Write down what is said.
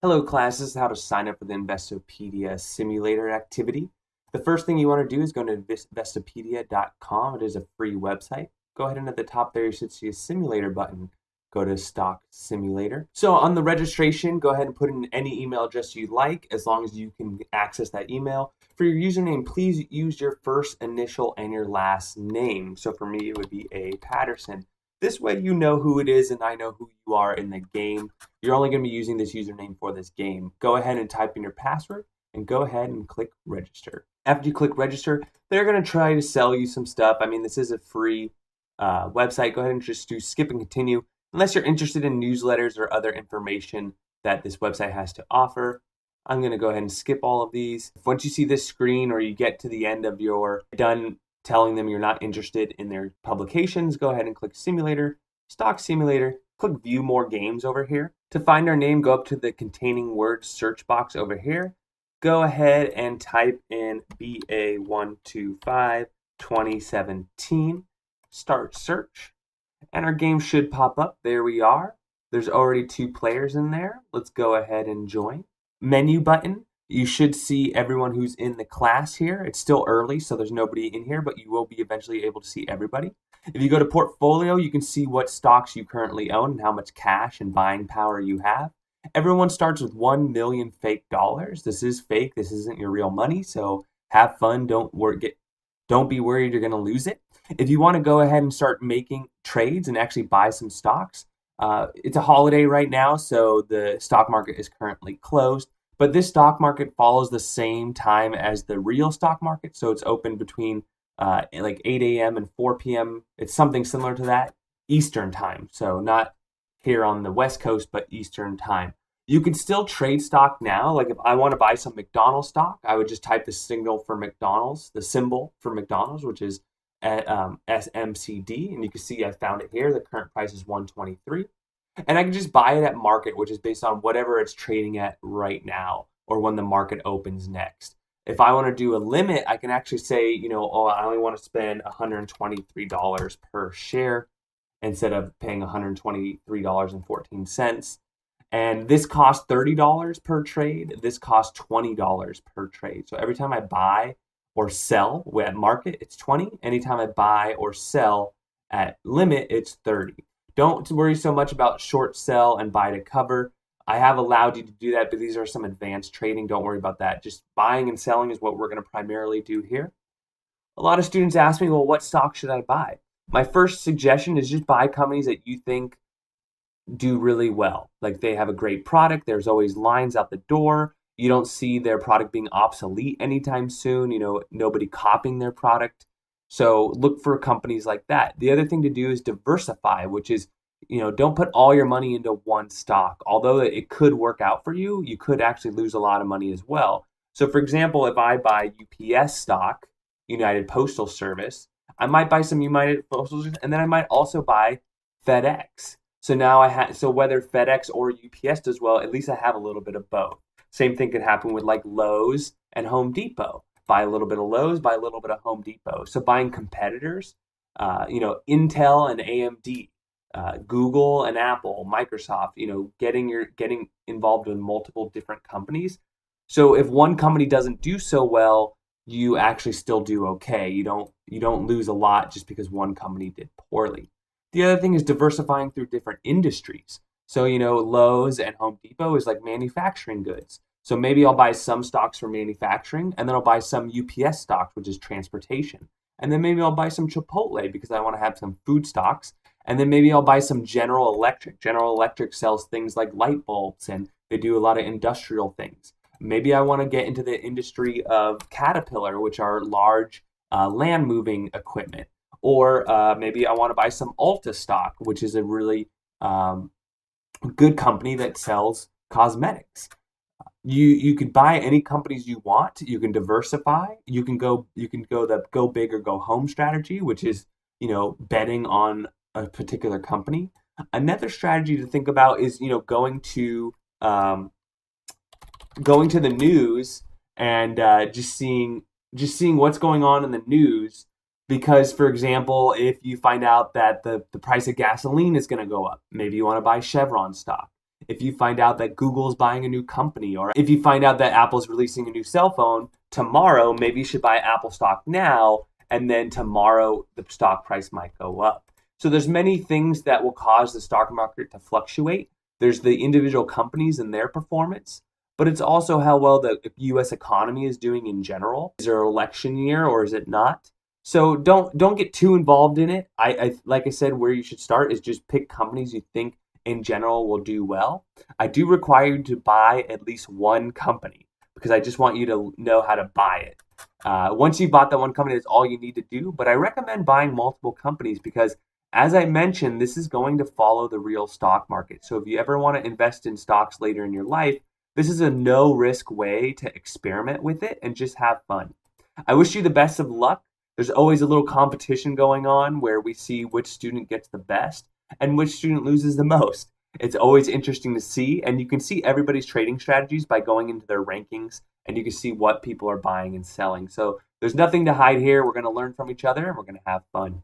Hello class, this is how to sign up for the Investopedia simulator activity. The first thing you want to do is go to investopedia.com. It is a free website. Go ahead and at the top there you should see a simulator button. Go to stock simulator. So on the registration, go ahead and put in any email address you like as long as you can access that email. For your username, please use your first initial and your last name. So for me, it would be A. Patterson. This way you know who it is and I know who you are in the game. You're only going to be using this username for this game. Go ahead and type in your password and go ahead and click register. After you click register, they're going to try to sell you some stuff. I mean, this is a free website. Go ahead and just do skip and continue unless you're interested in newsletters or other information that this website has to offer. I'm going to go ahead and skip all of these. Once you see this screen or you get to the end of your done telling them you're not interested in their publications, go ahead and click simulator, stock simulator, click view more games over here. To find our name, go up to the containing words search box over here. Go ahead and type in BA125 2017, start search, and our game should pop up. There we are. There's already 2 players in there. Let's go ahead and join. Menu button. You should see everyone who's in the class here. It's still early, so there's nobody in here, but you will be eventually able to see everybody. If you go to portfolio, you can see what stocks you currently own and how much cash and buying power you have. Everyone starts with 1 million fake dollars. This is fake. This isn't your real money, so have fun. Don't be worried you're going to lose it. If you want to go ahead and start making trades and actually buy some stocks, it's a holiday right now, so the stock market is currently closed. But this stock market follows the same time as the real stock market, so it's open between like 8 a.m. and 4 p.m. It's something similar to that, Eastern time. So not here on the West Coast, but Eastern time. You can still trade stock now. Like if I want to buy some McDonald's stock, I would just type the symbol for McDonald's, which is SMCD. And you can see I found it here. The current price is 123. And I can just buy it at market, which is based on whatever it's trading at right now or when the market opens next. If I want to do a limit, I can actually say, I only want to spend $123 per share instead of paying $123.14. And this costs $30 per trade. This costs $20 per trade. So every time I buy or sell at market, it's 20. Anytime I buy or sell at limit, it's 30. Don't worry so much about short sell and buy to cover. I have allowed you to do that, but these are some advanced trading. Don't worry about that. Just buying and selling is what we're going to primarily do here. A lot of students ask me, well, what stock should I buy? My first suggestion is just buy companies that you think do really well. Like they have a great product. There's always lines out the door. You don't see their product being obsolete anytime soon. Nobody copying their product. So look for companies like that. The other thing to do is diversify, which is, don't put all your money into one stock. Although it could work out for you, you could actually lose a lot of money as well. So for example, if I buy UPS stock, United Postal Service, I might buy some United Postal Service, and then I might also buy FedEx. So now so whether FedEx or UPS does well, at least I have a little bit of both. Same thing could happen with like Lowe's and Home Depot. Buy a little bit of Lowe's, buy a little bit of Home Depot. So buying competitors, Intel and AMD, Google and Apple, Microsoft, getting involved with multiple different companies. So if one company doesn't do so well, you actually still do okay. You don't lose a lot just because one company did poorly. The other thing is diversifying through different industries. So, Lowe's and Home Depot is like manufacturing goods. So maybe I'll buy some stocks for manufacturing, and then I'll buy some UPS stocks, which is transportation. And then maybe I'll buy some Chipotle because I want to have some food stocks. And then maybe I'll buy some General Electric. General Electric sells things like light bulbs, and they do a lot of industrial things. Maybe I want to get into the industry of Caterpillar, which are large land moving equipment. Or maybe I want to buy some Ulta stock, which is a really good company that sells cosmetics. You could buy any companies you want. You can diversify. You can go the go big or go home strategy, which is betting on a particular company. Another strategy to think about is going to the news and just seeing what's going on in the news. Because, for example, if you find out that the price of gasoline is going to go up, maybe you want to buy Chevron stock. If you find out that Google's buying a new company, or if you find out that Apple's releasing a new cell phone tomorrow, maybe you should buy Apple stock now, and then tomorrow the stock price might go up. So there's many things that will cause the stock market to fluctuate. There's the individual companies and their performance, but it's also how well the US economy is doing in general. Is there an election year or is it not? So don't get too involved in it. I like I said, where you should start is just pick companies you think in general will do well. I do require you to buy at least one company because I just want you to know how to buy it. Once you've bought that one company, that's all you need to do. But I recommend buying multiple companies because, as I mentioned, this is going to follow the real stock market. So if you ever want to invest in stocks later in your life, this is a no risk way to experiment with it and just have fun. I wish you the best of luck. There's always a little competition going on where we see which student gets the best and which student loses the most. It's always interesting to see, and you can see everybody's trading strategies by going into their rankings, and you can see what people are buying and selling. So there's nothing to hide here. We're going to learn from each other, and we're going to have fun.